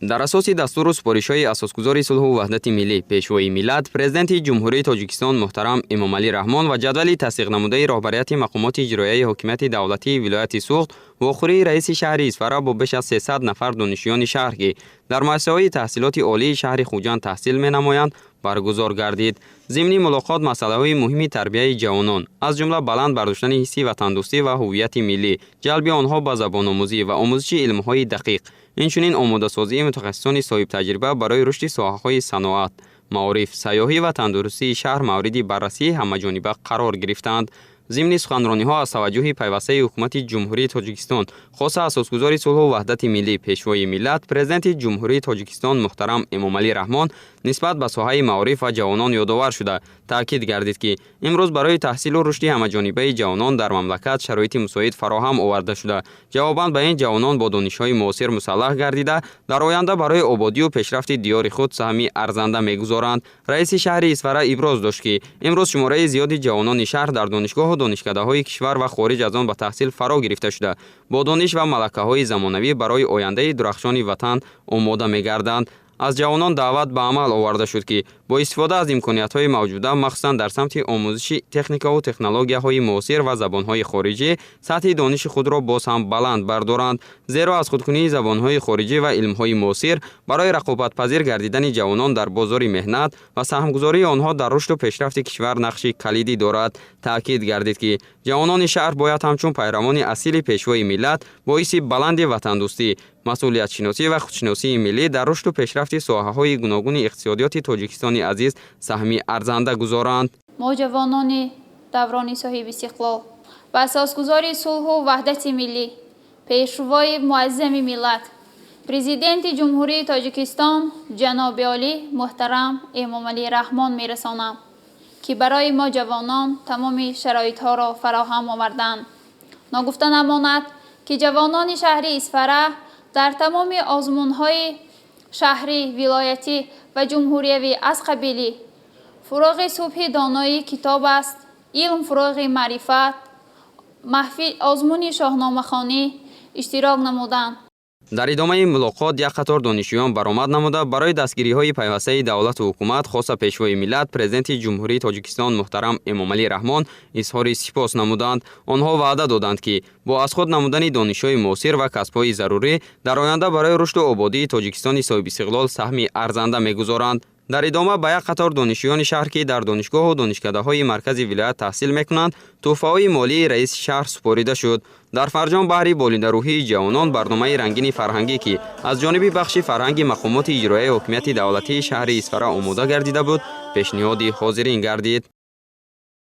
در اساس دستور و سپارش‌های اساسگزار صلح و وحدت ملی پیشوای ملت پرزیدنت جمهوری تاجیکستان محترم امامعلی رحمان و جدول تصدیق نموده رهبریت مقامات اجرایی حکومت دولتی ولایت سوخت و آخری رئیس شهر اصفهان با بیش از 300 نفر دانشجویان شهر که در مؤسسه‌های تحصیلات عالی شهر خوجند تحصیل می‌نمایند برگزار گردید. ضمن ملاقات مسائل مهم تربیت جوانان از جمله بلند برداشتن حسی وطن‌دوستی و هویت ملی، جلب آنها به زبان آموزی و آموزش علم‌های دقیق، اینچنین آماده سازی متخصصان صاحب تجربه برای رشد ساحه‌های صنعت، معارف، سیاحی و تندرستی شهر مورد بررسی همه‌جانبه قرار گرفتند. ضمن سخنرانی‌ها از توجه پیوسته حکومت جمهوری تاجیکستان خاص اساسگزار صلح و وحدت ملی پیشوای ملت پرزیدنت جمهوری تاجیکستان محترم امامعلی رحمان نسبت به ساحه معارف و جوانان یادآور شده تاکید گردید که امروز برای تحصیل و رشد همه‌جانبه جوانان در مملکت شرایط مساعد فراهم آورده شده. جواباً به این جوانان با دانش‌های معاصر مسلح گردیده در آینده برای آبادی و پیشرفت دیار خود سهمی ارزنده می‌گذارند. رئیس شهر اصفهان ابراز داشت که امروز شماره زیادی جوانان شهر در دانشگاه و دانشکده‌های کشور و خارج از آن به تحصیل فرا گرفته شده با دانش و ملکه‌های زمانوی برای آینده درخشان وطن آماده می‌گردند. از جوانان دعوت به عمل آورده شد که با استفاده از امکانیت‌های موجوده مخصوصاً در سمت آموزش تکنیکا و تکنولوژی‌های معاصر و زبان‌های خارجی سطح دانش خود را باز هم بلند بردارند، زیرا از خودکنی زبان‌های خارجی و علم‌های معاصر برای رقابت‌پذیر گردیدن جوانان در بازار مهنت و سهمگذاری آنها در رشد و پیشرفت کشور نقش کلیدی دارد. تاکید گردید که جوانان شهر باید همچون پیروان اصیل پیشوای ملت باعث بلند وطن‌دوستی، مسئولیت شناسی و خودشناسی ملی در رشد و پیشرفت ساحه‌های گوناگون اقتصادیات تاجیکستان عزیز سهمی ارزنده گذارند. ما جوانان دوران صاحب استقلال و اساسگزار صلح و وحدت ملی پیشروای معظم ملت پرزیدنت جمهوری تاجیکستان جناب عالی محترم امامعلی رحمان میرسانم که برای ما جوانان تمام شرایط‌ها را فراهم آوردند. نگفته نماند که جوانان شهر اصفهان در تمام آزمون‌های شهری، ولایتی و جمهوریوی از قبیل فراغ صبح دانایی کتاب است، علم فراغ معرفت، محفل آزمون شاهنامه خوانی اشتراک نمودند. در ادامه ملاقات یک قطار دانشجویان برآمد نموده برای دستگیری‌های پیوسته دولت و حکومت خاص پیشوای ملت پرزیدنت جمهوری تاجیکستان محترم امامعلی رحمان اظهار سپاس نمودند. آنها وعده دادند که با از خود نمودن دانش‌های معاصر و کسب‌های ضروری در آینده برای رشد و آبادی تاجیکستان صاحب استقلال سهمی ارزنده می‌گذارند. در ادامه به یک قطار دانشجویان شهر که در دانشگاه و دانشکده‌های مرکز ولایت تحصیل می‌کنند تحفه‌های مالی رئیس شهر سپاریده شد. در فرجام بهر بالنده روحی جوانان برنامه رنگین فرهنگی که از جانب بخش فرهنگ مقامات اجرایی حکومت دولتی شهر اصفهان آماده گردیده بود پیشنهاد حاضرین گردید.